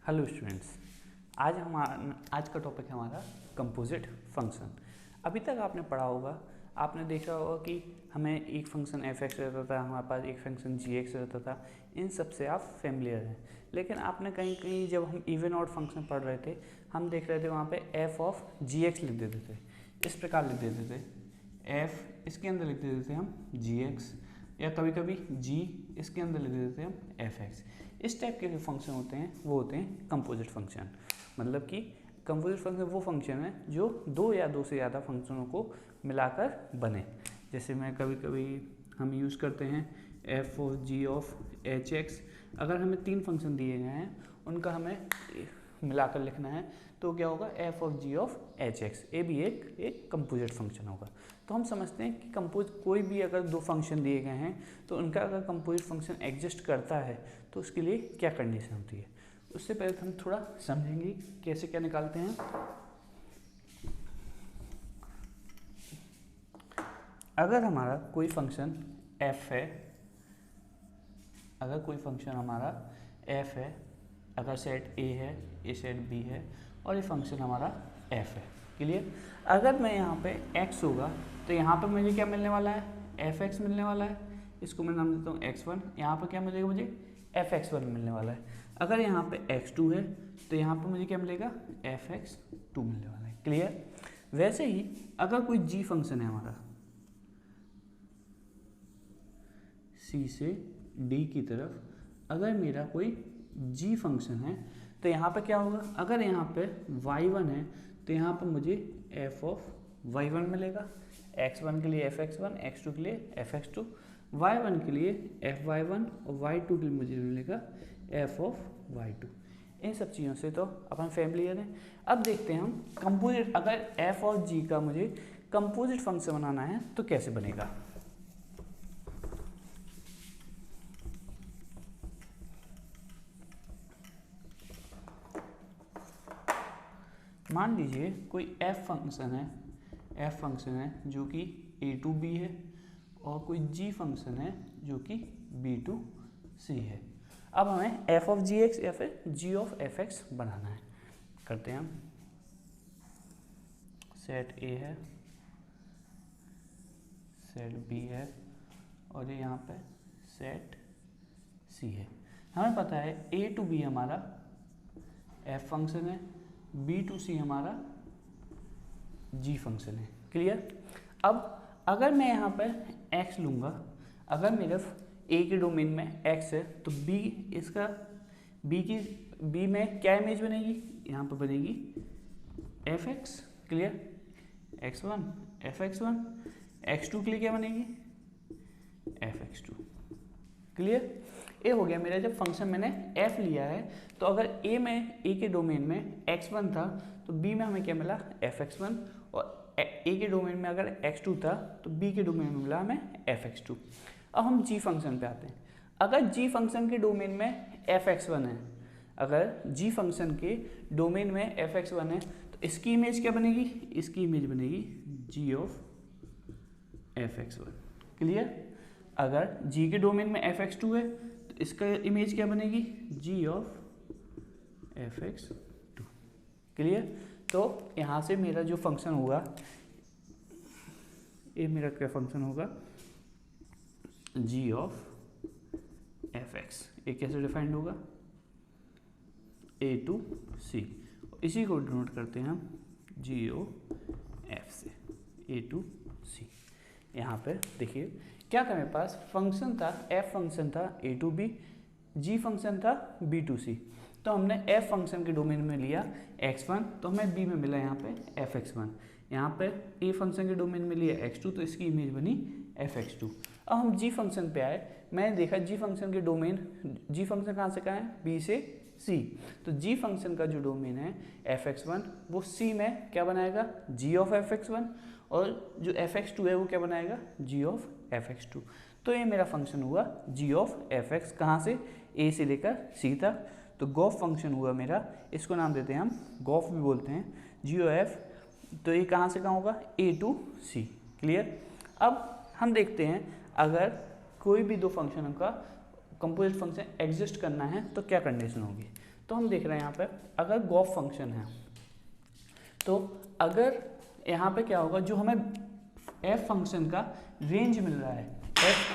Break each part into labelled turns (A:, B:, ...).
A: Hello students, आज का topic है हमारा कंपोजिट फंक्शन। अभी तक आपने पढ़ा होगा, आपने देखा होगा कि हमें एक फंक्शन एफ एक्स रहता था, हमारे पास एक फंक्शन जी एक्स रहता था। इन सब से आप फेमिलियर हैं। लेकिन आपने कहीं कहीं जब हम इवन ऑड फंक्शन पढ़ रहे थे, हम देख रहे थे वहाँ पे एफ ऑफ जी एक्स लिख देते थे। इस प्रकार लिख देते थे, एफ इसके अंदर लिख देते थे हम जी एक्स, या कभी कभी जी इसके अंदर लिख देते थे हम एफ एक्स। इस टाइप के जो फंक्शन होते हैं वो होते हैं कंपोजिट फंक्शन। मतलब कि कंपोजिट फंक्शन वो फंक्शन है जो दो या दो से ज़्यादा फंक्शनों को मिलाकर बने। जैसे मैं कभी कभी हम यूज़ करते हैं F of G of H X. अगर हमें तीन फंक्शन दिए गए हैं, उनका हमें मिलाकर लिखना है, तो क्या होगा, F of G of H X. ये भी एक कंपोजिट फंक्शन होगा। तो हम समझते हैं कि कोई भी अगर दो फंक्शन दिए गए हैं, तो उनका अगर कंपोजिट फंक्शन एग्जिस्ट करता है तो उसके लिए क्या कंडीशन होती है। उससे पहले हम थोड़ा समझेंगे कैसे क्या निकालते हैं। अगर हमारा कोई फंक्शन f है, अगर कोई फंक्शन हमारा f है, अगर सेट a है, ये सेट b है और ये फंक्शन हमारा f है। क्लियर? अगर मैं यहाँ पे x होगा तो यहाँ पे मुझे क्या मिलने वाला है, fx मिलने वाला है। इसको मैं नाम देता हूँ x1। यहाँ पे क्या मिलेगा, मुझे fx1 मिलने वाला है। अगर यहाँ पे x2 है तो यहाँ पे मुझे क्या मिलेगा, fx2 मिलने वाला है। क्लियर? वैसे ही अगर कोई g फंक्शन है हमारा, c से d की तरफ अगर मेरा कोई g फंक्शन है, तो यहाँ पे क्या होगा, अगर यहाँ पे y1 है तो यहाँ पे मुझे f ऑफ y1 मिलेगा, x1 के लिए fx1, x2 के लिए fx2, y1 के लिए fy1 और y2 के लिए मुझे मिलेगा f ऑफ y2। इन सब चीज़ों से तो अपन फैमिलियर हैं। अब देखते हैं हम कंपोजिट, अगर f और g का मुझे कंपोजिट फंक्शन बनाना है तो कैसे बनेगा। मान लीजिए कोई f फंक्शन है जो कि a टू b है, और कोई g फंक्शन है जो कि b टू c है। अब हमें f ऑफ जी एक्स या फिर g ऑफ एफ एक्स बनाना है। करते हैं हम, सेट a है, सेट b है और ये यहाँ पे सेट c है। हमें पता है a टू b हमारा f फंक्शन है, b टू c हमारा g फंक्शन है। क्लियर? अब अगर मैं यहाँ पर x लूँगा, अगर मेरे a के डोमेन में x है तो b में क्या इमेज बनेगी, यहाँ पर बनेगी fx। Clear? x1 fx1, x2 के लिए क्या बनेगी, fx2। क्लियर? ये हो गया मेरा। जब फंक्शन मैंने f लिया है तो अगर a के डोमेन में x1 था तो b में हमें क्या मिला, fx1, और a के डोमेन में अगर x2 था तो b के डोमेन में मिला हमें fx2। अब हम g फंक्शन पे आते हैं। अगर g फंक्शन के डोमेन में fx1 है, अगर g फंक्शन के डोमेन में fx1 है तो इसकी इमेज क्या बनेगी, इसकी इमेज बनेगी g ऑफ fx1। क्लियर? अगर g के डोमेन में fx2 है तो इसका इमेज क्या बनेगी, g ऑफ fx2। क्लियर? तो यहाँ से मेरा जो फंक्शन होगा, ये मेरा क्या फंक्शन होगा, g ऑफ fx। ये कैसे डिफाइंड होगा, a टू c, इसी को डिनोट करते हैं हम g ओ f से, a टू c। यहाँ पे देखिए क्या था, मेरे पास फंक्शन था, f फंक्शन था a to b, g function था b टू c। तो हमने f फंक्शन के डोमेन में लिया x1 तो हमें b में मिला यहाँ पे fx1। यहाँ पे a फंक्शन के डोमेन में लिया x2 तो इसकी इमेज बनी fx2। अब हम g फंक्शन पे आए, मैंने देखा g फंक्शन के डोमेन, g फंक्शन कहाँ से कहाँ है, b से c। तो g फंक्शन का जो डोमेन है fx1 वो c में क्या बनाएगा, g ऑफ fx1, और जो fx2 है वो क्या बनाएगा, g ऑफ fx2। तो ये मेरा फंक्शन हुआ g ऑफ fx, कहाँ से, a से लेकर c तक। तो गॉफ फंक्शन हुआ मेरा, इसको नाम देते हैं हम, गॉफ भी बोलते हैं, g ऑफ f। तो ये कहाँ से कहाँ होगा, a टू c। क्लियर? अब हम देखते हैं अगर कोई भी दो फंक्शन का कंपोजिट फंक्शन एग्जिस्ट करना है तो क्या कंडीशन होगी। तो हम देख रहे हैं यहाँ पे अगर गॉस फंक्शन है तो अगर यहाँ पे क्या होगा, जो हमें एफ फंक्शन का रेंज मिल रहा है,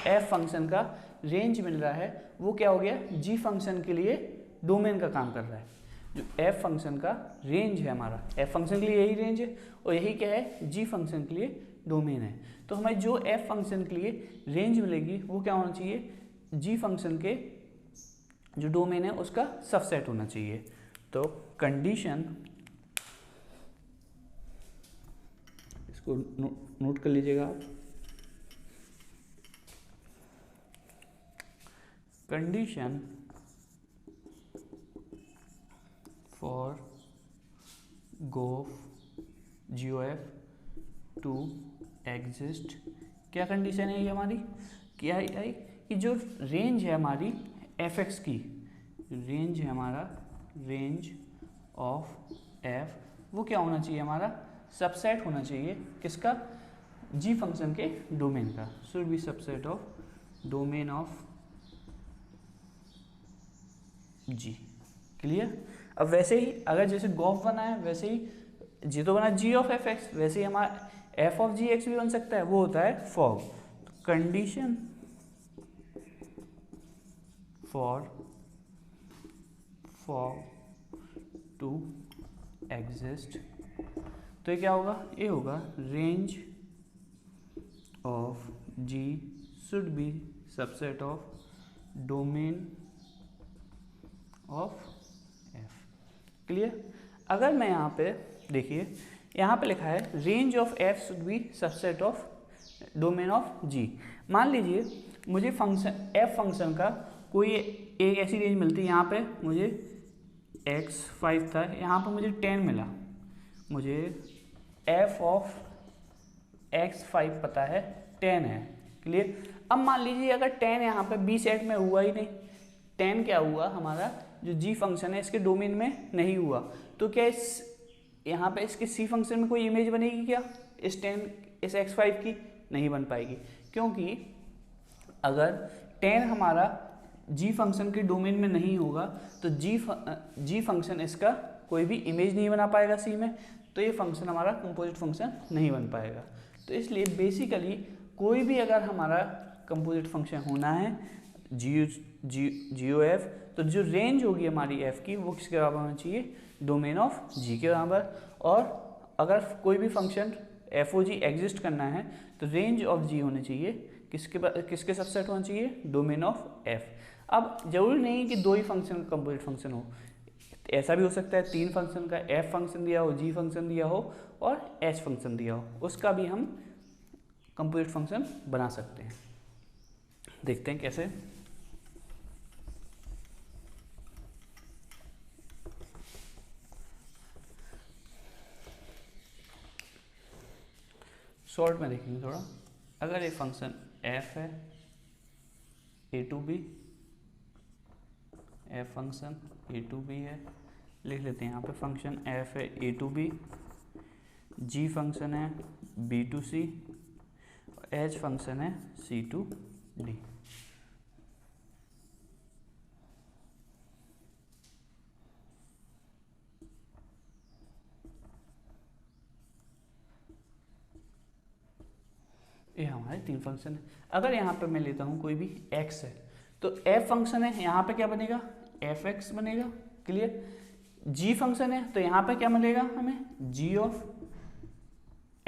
A: एफ फंक्शन का रेंज मिल रहा है, वो क्या हो गया, जी फंक्शन के लिए डोमेन का काम कर रहा है। जो एफ फंक्शन का रेंज है हमारा, एफ फंक्शन के लिए यही रेंज है और यही क्या है, जी फंक्शन के लिए डोमेन है। तो हमें जो एफ फंक्शन के लिए रेंज मिलेगी वो क्या होना चाहिए, जी फंक्शन के जो डोमेन है उसका सबसेट होना चाहिए। तो कंडीशन, इसको नोट कर लीजिएगा आप, condition for GOF to exist, क्या कंडीशन है ये हमारी, क्या है कि जो रेंज है हमारी एफ एक्स की, रेंज है हमारा, रेंज ऑफ एफ, वो क्या होना चाहिए हमारा, सबसेट होना चाहिए किसका, जी फंक्शन के डोमेन का, should be subset of domain of G. Clear. अब वैसे ही अगर जैसे गॉफ बना है वैसे ही जी तो बना जी ऑफ एफ एक्स, वैसे ही हमारा एफ ऑफ जी एक्स भी बन सकता है, वो होता है fog. Condition for to exist, तो ये क्या होगा, ये होगा range of G should be subset of domain of F. Clear. अगर मैं यहाँ पे देखिए, यहाँ पे लिखा है range of F should be subset of domain of G. मान लीजिए मुझे फंक्शन एफ फंक्शन का कोई एक ऐसी रेंज मिलती है, यहाँ पे मुझे x5 था, यहाँ पे मुझे 10 मिला, मुझे f ऑफ x5 पता है 10 है। क्लियर। अब मान लीजिए अगर 10 यहाँ पे बी सेट में हुआ ही नहीं, 10 क्या हुआ हमारा जो जी फंक्शन है इसके डोमेन में नहीं हुआ, तो क्या इस यहाँ पे इसके सी फंक्शन में कोई इमेज बनेगी क्या, इस 10 इस x5 की, नहीं बन पाएगी, क्योंकि अगर 10 हमारा जी फंक्शन के डोमेन में नहीं होगा तो जी फंक्शन इसका कोई भी इमेज नहीं बना पाएगा सी में, तो ये फंक्शन हमारा कंपोजिट फंक्शन नहीं बन पाएगा। तो इसलिए बेसिकली कोई भी अगर हमारा कंपोजिट फंक्शन होना है GOF, तो जो रेंज होगी हमारी एफ की वो किसके बराबर होना चाहिए, डोमेन ऑफ जी के बराबर। और अगर कोई भी फंक्शन FOG एग्जिस्ट करना है तो रेंज ऑफ जी होनी चाहिए किसके सबसेट होना चाहिए, डोमेन ऑफ एफ। अब जरूरी नहीं कि दो ही फंक्शन का कंपोजिट फंक्शन हो, ऐसा भी हो सकता है 3 फंक्शन का एफ फंक्शन दिया हो, जी फंक्शन दिया हो और एच फंक्शन दिया हो, उसका भी हम कंपोजिट फंक्शन बना सकते हैं। देखते हैं कैसे। शॉर्ट में देखेंगे थोड़ा। अगर ये फंक्शन f है a to b, f function a to b है, लिख लेते हैं यहाँ पे फंक्शन f है a to b, g function है b to c, h function है c टू d। ये हमारे 3 फंक्शन है। अगर यहाँ पे मैं लेता हूँ कोई भी x है तो f फंक्शन है, यहाँ पे क्या बनेगा, fx बनेगा। क्लियर। g फंक्शन है तो यहाँ पे क्या मिलेगा हमें, g ऑफ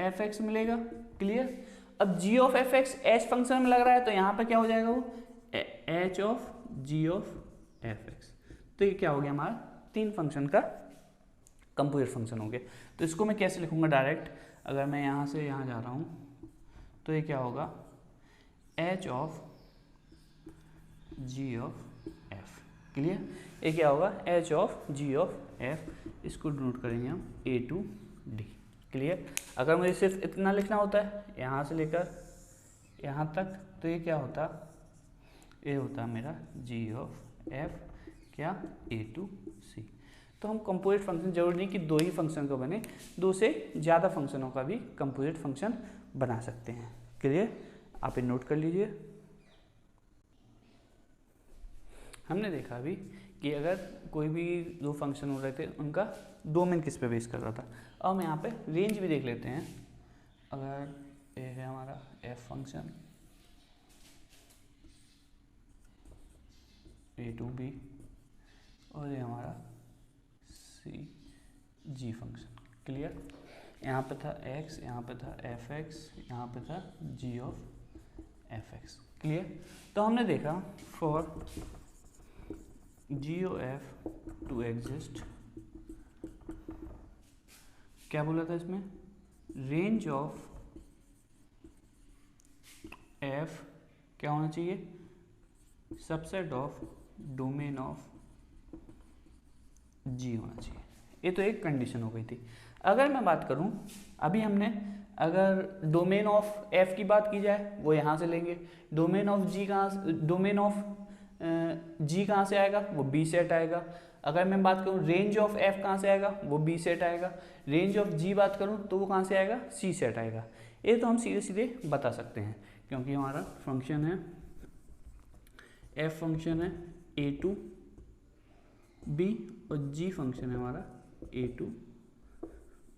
A: fx मिलेगा। क्लियर। अब g of fx h function में लग रहा है तो यहाँ पे क्या हो जाएगा, वो h of g of fx। तो ये क्या हो गया, हमारा 3 फंक्शन का कंपोजिट फंक्शन हो गया। तो इसको मैं कैसे लिखूंगा डायरेक्ट, अगर मैं यहाँ से यहाँ जा रहा हूँ तो ये क्या होगा, h of g of f। Clear. ये क्या होगा, h of g of f, इसको नोट करेंगे हम a टू d। क्लियर। अगर मुझे सिर्फ इतना लिखना होता है यहाँ से लेकर यहाँ तक, तो ये क्या होता, ये होता मेरा g ऑफ f क्या, a टू c। तो हम कंपोजिट फंक्शन, जरूरी नहीं कि 2 ही फंक्शन का बने, 2 से ज़्यादा फंक्शनों का भी कंपोजिट फंक्शन बना सकते हैं। क्लियर। आप ये नोट कर लीजिए। हमने देखा अभी कि अगर कोई भी दो फंक्शन हो रहे थे उनका डोमेन किस पे बेस कर रहा था। अब हम यहाँ पे रेंज भी देख लेते हैं। अगर ये है हमारा एफ फंक्शन a2b और ये हमारा सी जी फंक्शन। क्लियर? यहाँ पे था x, यहाँ पे था fx, यहाँ पे था g ऑफ fx। क्लियर? तो हमने देखा for g of f to exist, क्या बोला था इसमें, रेंज ऑफ f क्या होना चाहिए, subset of domain of g होना चाहिए। ये तो एक कंडीशन हो गई थी। अगर मैं बात करूं, अभी हमने अगर डोमेन ऑफ f की बात की जाए वो यहाँ से लेंगे, डोमेन ऑफ g कहाँ से आएगा, वो b सेट आएगा। अगर मैं बात करूं रेंज ऑफ f कहाँ से आएगा, वो b सेट आएगा। रेंज ऑफ g बात करूं तो वो कहाँ से आएगा, c सेट आएगा। ये तो हम सीधे सीधे बता सकते हैं क्योंकि हमारा फंक्शन है f फंक्शन है a2b और g फंक्शन है हमारा a2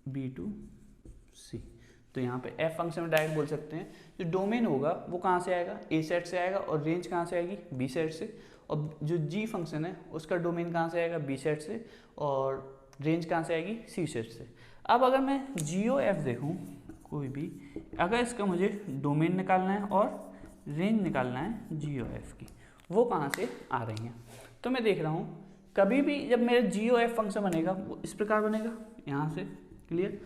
A: b2c। तो यहाँ पे f फंक्शन में डायरेक्ट बोल सकते हैं जो डोमेन होगा वो कहाँ से आएगा, a सेट से आएगा, और रेंज कहाँ से आएगी, b सेट से। और जो g फंक्शन है उसका डोमेन कहाँ से आएगा, b सेट से, और रेंज कहाँ से आएगी, c सेट से। अब अगर मैं g(f) देखूँ कोई भी, अगर इसका मुझे डोमेन निकालना है और रेंज निकालना है g(f) की, वो कहाँ से आ रही हैं। तो मैं देख रहा हूँ कभी भी जब मेरा g(f) फंक्शन बनेगा वो इस प्रकार बनेगा यहाँ से। क्लियर?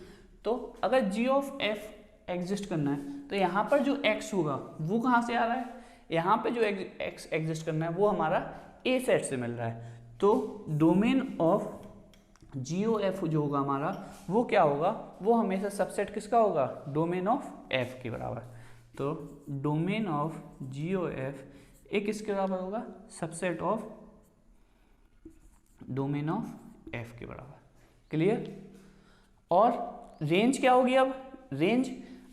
A: तो अगर g(f) एग्जिस्ट करना है तो यहाँ पर जो x होगा वो कहाँ से आ रहा है, यहाँ पे जो x एग्जिस्ट करना है वो हमारा a सेट से मिल रहा है। तो डोमेन ऑफ g(f) जो होगा हमारा वो क्या होगा, वो हमेशा सबसेट किसका होगा, डोमेन ऑफ f के बराबर। तो डोमेन ऑफ g(f) एक किसके बराबर होगा, subset of domain of f के बराबर। क्लियर? और रेंज क्या होगी, अब रेंज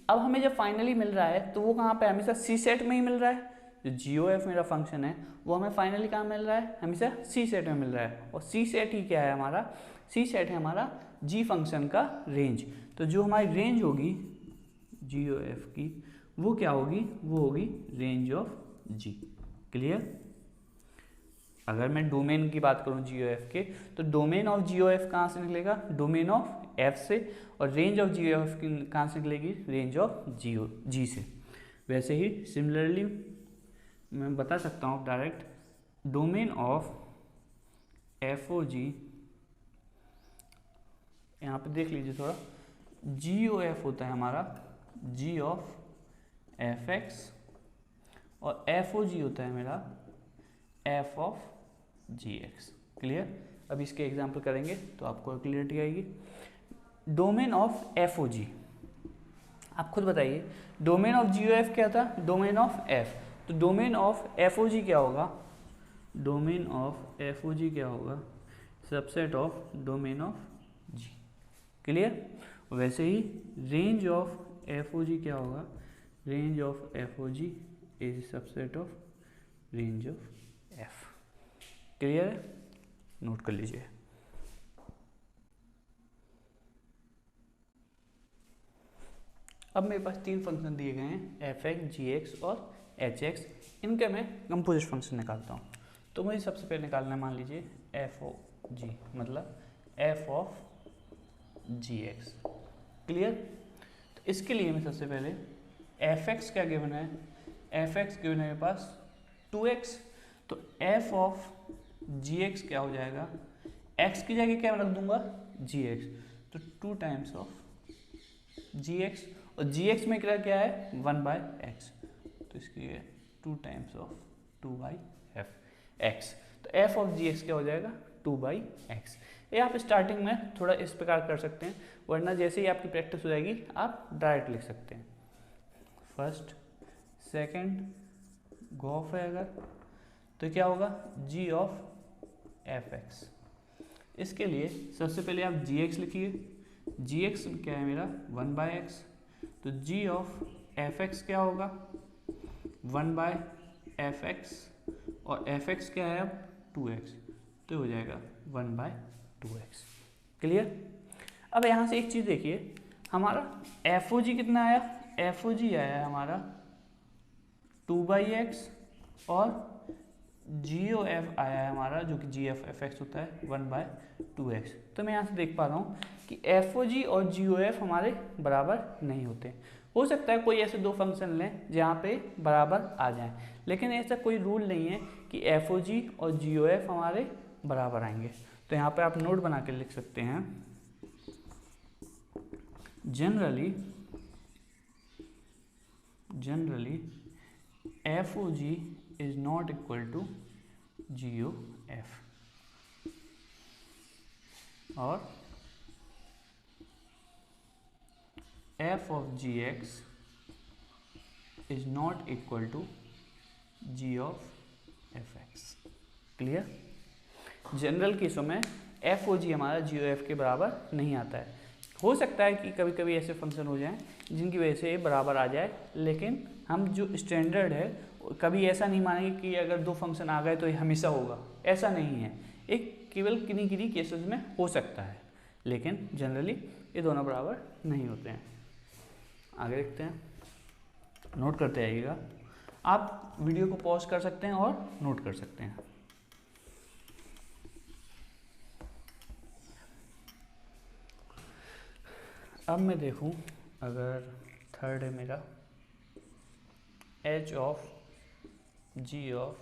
A: अब हमें जब फाइनली मिल रहा है तो वो कहाँ पे, हमेशा सी सेट में ही मिल रहा है। जो g(f) मेरा फंक्शन है वो हमें फाइनली कहाँ मिल रहा है, हमेशा सी सेट में मिल रहा है। और सी सेट ही क्या है हमारा, सी सेट है हमारा g फंक्शन का रेंज। तो जो हमारी रेंज होगी g(f) की वो क्या होगी, वो होगी रेंज ऑफ g। क्लियर? अगर मैं डोमेन की बात करूं g(f) के, तो डोमेन ऑफ g(f) कहाँ से निकलेगा, डोमेन ऑफ f से, और रेंज ऑफ g(f) की कहाँ से निकलेगी, रेंज ऑफ g से। वैसे ही सिमिलरली मैं बता सकता हूँ डायरेक्ट, डोमेन ऑफ f(g), यहाँ पे देख लीजिए थोड़ा, g(f) होता है हमारा g ऑफ fx, और f(g) होता है मेरा f ऑफ gx। क्लियर? अब इसके एग्जाम्पल करेंगे तो आपको क्लियरिटी आएगी। डोमेन ऑफ f(g), आप खुद बताइए, डोमेन ऑफ g(f) क्या था, डोमेन ऑफ f। तो डोमेन ऑफ f(g) क्या होगा, डोमेन ऑफ f(g) क्या होगा, subset of domain of g। Clear? वैसे ही रेंज ऑफ f(g) क्या होगा, range of f(g) is subset of range of f। Clear है? नोट कर लीजिए। अब मेरे पास तीन फंक्शन दिए गए हैं, fx, gx और hx। इनके मैं कंपोजिट फंक्शन निकालता हूँ। तो मुझे सबसे पहले निकालना है, मान लीजिए f ऑफ g, मतलब f ऑफ gx। क्लियर? तो इसके लिए मैं सबसे पहले fx क्या गिवन है, fx गिवन है मेरे पास 2x। तो f ऑफ gx क्या हो जाएगा, x की जगह क्या रख दूंगा, gx। तो 2 टाइम्स ऑफ gx, और gx में क्या है, 1/x। तो इसकी 2 टाइम्स ऑफ 2/x। तो f ऑफ gx क्या हो जाएगा, 2/x। ये आप स्टार्टिंग में थोड़ा इस प्रकार कर सकते हैं, वरना जैसे ही आपकी प्रैक्टिस हो जाएगी आप डायरेक्ट लिख सकते हैं। फर्स्ट सेकंड गॉफ है अगर, तो क्या होगा, g ऑफ fx। इसके लिए सबसे पहले आप gx लिखिए, gx क्या है मेरा 1/x। तो g ऑफ fx क्या होगा, 1/fx, और fx क्या है अब 2x। तो हो जाएगा 1/2x। क्लियर। अब यहाँ से एक चीज़ देखिए, हमारा FOG कितना आया, FOG आया है हमारा 2/x और GOF आया है हमारा, जो कि GFFX होता है 1/2x। तो मैं यहाँ से देख पा रहा हूँ कि FOG और GOF हमारे बराबर नहीं होते। हो सकता है कोई ऐसे दो फंक्शन लें जहाँ पे बराबर आ जाएं, लेकिन ऐसा कोई रूल नहीं है कि FOG और GOF हमारे बराबर आएंगे। तो यहाँ पे आप नोट बना के लिख सकते हैं, generally FOG is not equal to GOF और f of gx is not equal to g of fx। Clear. General केसों में FOG हमारा GOF के बराबर नहीं आता है। हो सकता है कि कभी कभी ऐसे फंक्शन हो जाएं जिनकी वजह से बराबर आ जाए, लेकिन हम जो स्टैंडर्ड है कभी ऐसा नहीं मानेंगे कि अगर दो फंक्शन आ गए तो ये हमेशा होगा, ऐसा नहीं है। एक केवल किन्हीं केसेस में हो सकता है, लेकिन जनरली ये दोनों बराबर नहीं होते हैं। आगे देखते हैं, नोट करते आइएगा। आप वीडियो को पॉज कर सकते हैं और नोट कर सकते हैं। अब मैं देखूं, अगर थर्ड है मेरा h of g of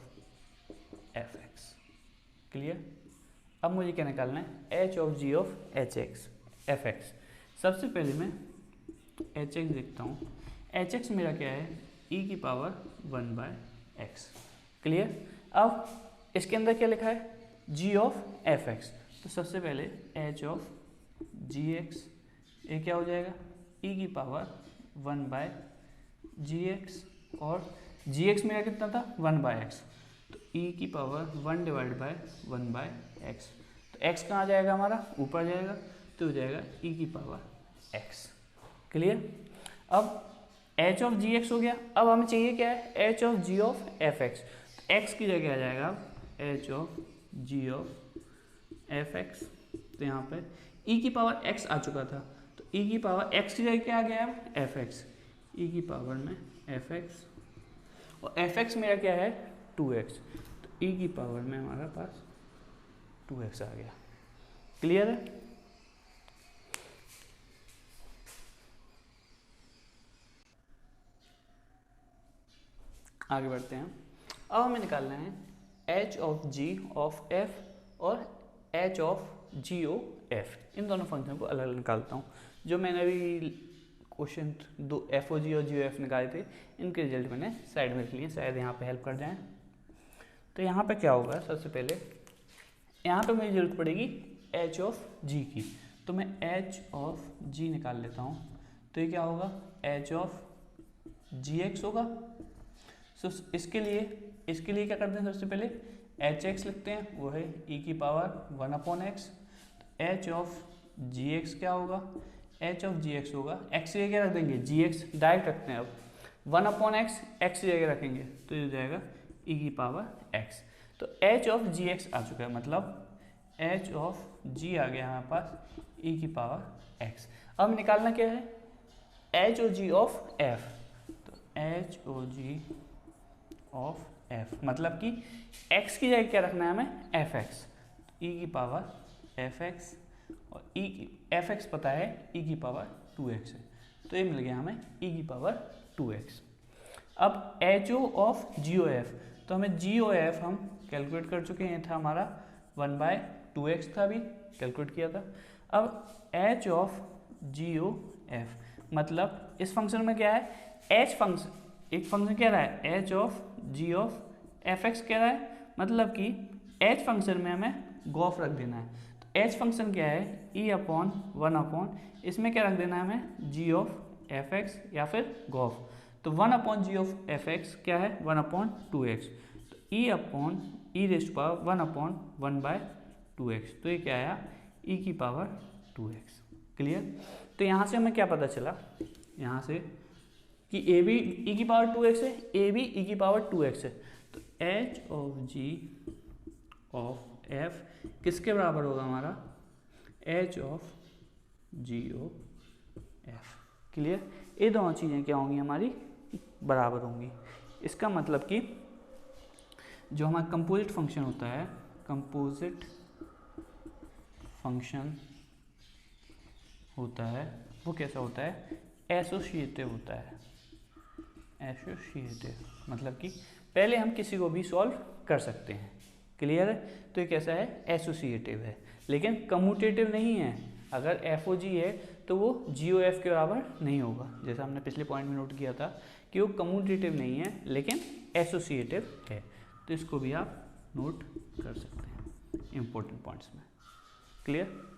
A: fx। Clear. अब मुझे क्या निकालना है, h of g of fx। सबसे पहले मैं hx देखता हूँ। hx मेरा क्या है, e की पावर 1/x। क्लियर। अब इसके अंदर क्या लिखा है, g of fx। तो सबसे पहले h of gx, ये क्या हो जाएगा, e की पावर 1/gx और gx मेरा कितना था 1/x, तो e की पावर 1/1/x। तो x कहाँ जाएगा हमारा, ऊपर जाएगा, तो हो जाएगा e की पावर x। क्लियर। अब h of gx हो गया। अब हमें चाहिए क्या है, h of g of fx। तो x की जगह आ जाएगा h of g of fx। तो यहाँ पे e की पावर x आ चुका था, तो e की पावर x की जगह क्या आ गया, fx। e की पावर में fx और fx मेरा क्या है 2x, तो e की पावर में हमारा पास 2x आ गया। क्लियर है। आगे बढ़ते हैं। अब हमें निकालना है h of g of f और h of g o f। इन दोनों फंक्शन को अलग अलग निकालता हूँ। जो मैंने अभी क्वेश्चन दो FOG और GOF निकाले थे, इनके रिजल्ट मैंने साइड में लिख लिए, शायद यहाँ पे हेल्प कर जाएं। तो यहाँ पे क्या होगा, सबसे पहले यहाँ पे मुझे जरूरत पड़ेगी h of g की, तो मैं h of g निकाल लेता हूँ। तो ये क्या होगा, h of gx होगा। सो इसके लिए क्या करते हैं, सबसे पहले hx लिखते हैं, वो है e की power 1/x। h of gx क्या होगा, h of gx होगा, x की जगह रख देंगे gx, डायरेक्ट रखते हैं। अब 1/x x की जगह रखेंगे तो ये हो जाएगा e की पावर x। तो h of gx आ चुका है, मतलब h of g आ गया हमारे पास e की पावर x। अब निकालना क्या है, h o g of f। तो h o g of f मतलब कि x की जगह क्या रखना है हमें, fx। e की पावर fx और e की fx पता है e की पावर 2x है, तो ये मिल गया हमें e की पावर 2x। अब ho of GOF, तो हमें GOF हम कैलकुलेट कर चुके हैं, ये था हमारा 1/2x था, अभी कैलकुलेट किया था। अब h of GOF मतलब इस फंक्शन में क्या है, h फंक्शन, एक फंक्शन कह रहा है h of g of fx कह रहा है, मतलब कि h फंक्शन में हमें गॉफ रख देना है। तो h फंक्शन क्या है, e/1/, इसमें क्या रख देना है हमें, g of fx या फिर गॉफ। तो 1/g of fx क्या है, 1/2x, तो e/1/1/2x, तो ये क्या आया, e की पावर 2x। क्लियर। तो यहाँ से हमें क्या पता चला, यहाँ से कि a भी e की पावर 2x है, a भी e की पावर 2x है। तो h of g of F किसके बराबर होगा हमारा, H of G O F. Clear, ये दोनों चीज़ें क्या होंगी हमारी, बराबर होंगी। इसका मतलब कि जो हमारा कंपोजिट फंक्शन होता है, कंपोजिट फंक्शन होता है वो कैसा होता है, एसोसिएटिव होता है। एसोसिएटिव मतलब कि पहले हम किसी को भी सॉल्व कर सकते हैं। क्लियर है, तो ये कैसा है, एसोसिएटिव है, लेकिन कम्यूटेटिव नहीं है। अगर एफ ओ जी है तो वो जी ओ एफ के बराबर नहीं होगा, जैसा हमने पिछले पॉइंट में नोट किया था कि वो कम्यूटेटिव नहीं है लेकिन एसोसिएटिव है। तो इसको भी आप नोट कर सकते हैं इंपॉर्टेंट पॉइंट्स में। क्लियर,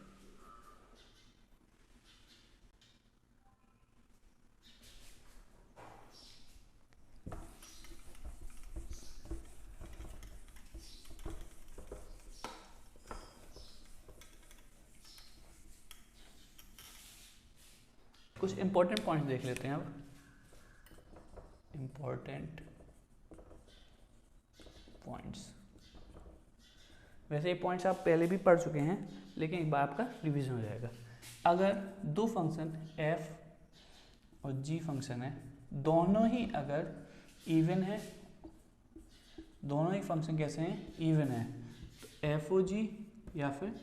A: कुछ इंपॉर्टेंट पॉइंट्स देख लेते हैं अब। इंपॉर्टेंट पॉइंट्स, वैसे ये पॉइंट्स आप पहले भी पढ़ चुके हैं लेकिन एक बार आपका रिवीजन हो जाएगा। अगर दो फंक्शन f और g फंक्शन है, दोनों ही अगर इवन है, दोनों ही फंक्शन कैसे हैं, इवन है, तो एफ ओ जी या फिर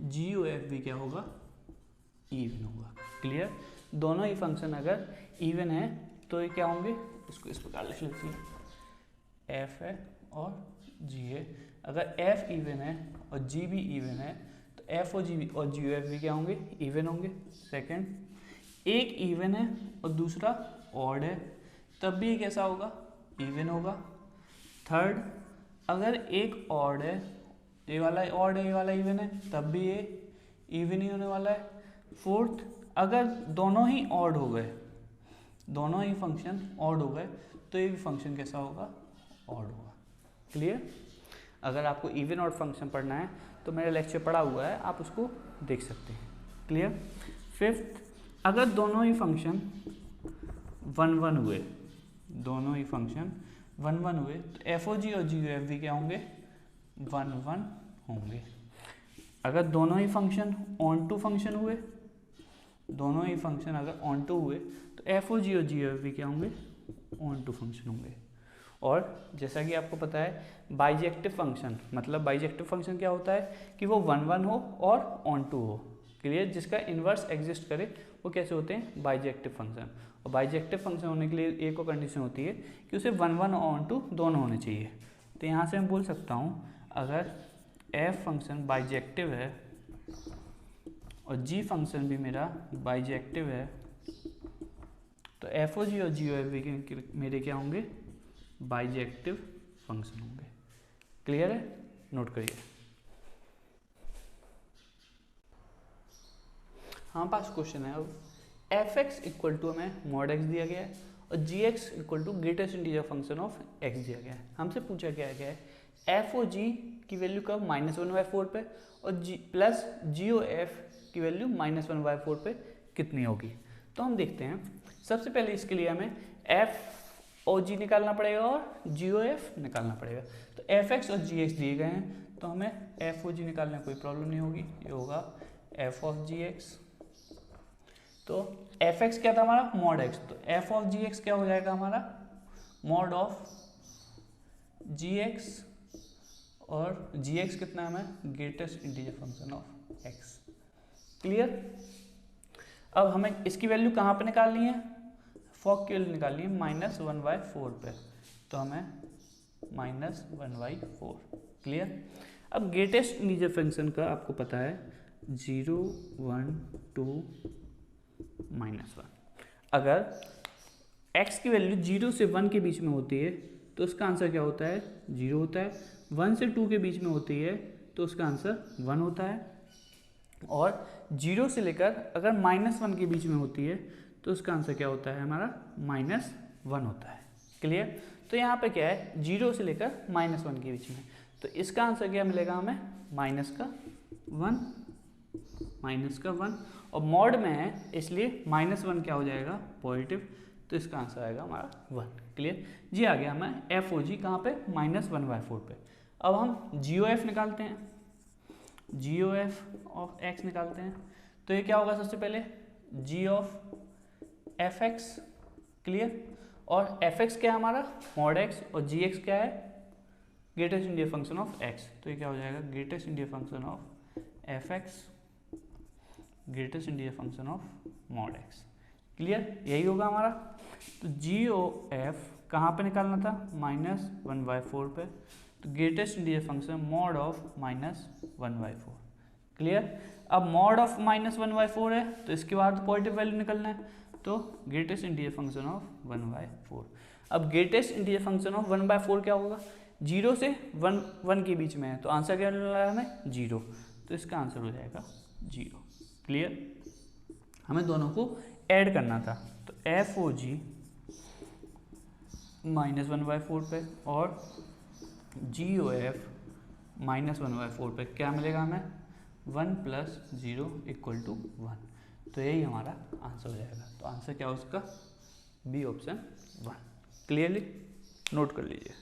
A: जी ओ एफ भी क्या होगा, इवन होगा। क्लियर, दोनों ही फंक्शन अगर इवन है तो ये क्या होंगे, इसको इस प्रकार लिख लेते हैं, एफ है और जी है। अगर एफ इवन है और जी भी इवन है तो एफ ओ जी और जी ओ एफ भी क्या होंगे, इवन होंगे। सेकंड, एक इवन है और दूसरा ऑड है तब भी ये कैसा होगा, इवन होगा। थर्ड, अगर एक ऑड है, ये वाला ऑड है ये वाला इवन है, तब भी ये इवन ही होने वाला है। फोर्थ, अगर दोनों ही ऑड हो गए, दोनों ही फंक्शन ऑड हो गए तो ये भी फंक्शन कैसा होगा, ऑड होगा। क्लियर, अगर आपको इवन ऑड फंक्शन पढ़ना है तो मेरा लेक्चर पढ़ा हुआ है, आप उसको देख सकते हैं। क्लियर। फिफ्थ, अगर दोनों ही फंक्शन 1 1 हुए, दोनों ही फंक्शन 1 1 हुए तो एफ ओ जी और जी ओ एफ भी क्या होंगे, 1 1 होंगे। अगर दोनों ही फंक्शन ऑन टू फंक्शन हुए, दोनों ही फंक्शन अगर ऑन टू हुए तो एफ ओ जी और जी ओ एफ भी क्या होंगे, ऑन टू फंक्शन होंगे। और जैसा कि आपको पता है बाइजेक्टिव फंक्शन, मतलब बाइजेक्टिव फंक्शन क्या होता है कि वो 1 1 हो और ऑन टू हो। क्लियर, जिसका इन्वर्स एग्जिस्ट करे वो कैसे होते हैं, बाइजेक्टिव फंक्शन। और बाइजेक्टिव फंक्शन होने के लिए एक और कंडीशन होती है कि उसे 1 1 और ऑन टू दोनों होने चाहिए। तो यहाँ से मैं बोल सकता हूँ अगर एफ फंक्शन बाइजेक्टिव है और जी फंक्शन भी मेरा बाइजेक्टिव है तो एफ ओ जी और जी ओ एफ भी मेरे क्या होंगे, बाइजेक्टिव फंक्शन होंगे। क्लियर है, नोट करिए। हाँ, पास क्वेश्चन है अब, एफ एक्स इक्वल टू हमें मॉड एक्स दिया गया है और G X equal to greatest integer function of X दिया गया है। हमसे पूछा गया है एफ ओ जी की वैल्यू कब, -1/4 पे, और जी प्लस जी ओ एफ की वैल्यू -1/4 पे कितनी होगी। तो हम देखते हैं, सबसे पहले इसके लिए हमें एफ ओ जी निकालना पड़ेगा और जी ओ एफ निकालना पड़ेगा। तो एफ एक्स और जी एक्स दिए गए हैं तो हमें एफ ओ जी निकालने में कोई प्रॉब्लम नहीं होगी, ये होगा एफ ऑफ जी एक्स। तो एफ एक्स क्या था हमारा, मॉड एक्स, तो एफ ऑफ जी एक्स क्या हो जाएगा हमारा, मॉड ऑफ जी एक्स, और जी एक्स कितना है हमें, greatest integer function of x. Clear. अब हमें इसकी वैल्यू कहाँ पे निकालनी है, फॉक की वैल्यू निकालनी है -1/4 पे, तो हमें -1/4। क्लियर। अब ग्रेटेस्ट इंटीजर फंक्शन का आपको पता है 0 1 2 -1। अगर x की वैल्यू 0 से 1 के बीच में होती है तो उसका आंसर क्या होता है, 0 होता है। 1 से 2 के बीच में होती है तो उसका आंसर 1 होता है। और 0 से लेकर अगर -1 के बीच में होती है तो उसका आंसर क्या होता है हमारा, -1 होता है। क्लियर। तो यहाँ पे क्या है, 0 से लेकर -1 के बीच में, तो इसका आंसर क्या मिलेगा हमें, -1 और मॉड में है इसलिए -1 क्या हो जाएगा, पॉजिटिव, तो इसका आंसर आएगा हमारा 1। क्लियर जी। आ गया हमें एफ ओ जी कहाँ पे, -1/4 पे। अब हम जी ओ एफ निकालते हैं, जी ओ एफ ऑफ एक्स निकालते हैं। तो ये क्या होगा, सबसे पहले जी ऑफ एफ एक्स, क्लियर। और एफ एक्स क्या है हमारा, मॉड एक्स, और जी एक्स क्या है, greatest India function of x. तो ये क्या हो जाएगा, greatest India function of F x, greatest India function of mod x, clear, यही होगा हमारा। तो जी ओ एफ कहाँ पे निकालना था, -1/4 पे, तो greatest India function mod of -1/4, clear. अब मॉड ऑफ -1/4 है तो इसके बाद पॉजिटिव वैल्यू निकलना है, तो ग्रेटेस्ट इंडिया फंक्शन ऑफ 1/4। अब ग्रेटेस्ट इंडिया फंक्शन ऑफ 1/4 क्या होगा, 0 से 1 के बीच में है, तो आंसर क्या मिल रहा है हमें, 0, तो इसका आंसर हो जाएगा 0, क्लियर। हमें दोनों को ऐड करना था, तो एफ ओ जी -1/4 पे और जी ओ एफ -1/4 पे क्या मिलेगा हमें, 1 + 0 = 1, तो यही हमारा आंसर हो जाएगा। तो आंसर क्या हो उसका, बी ऑप्शन 1, क्लियरली नोट कर लीजिए।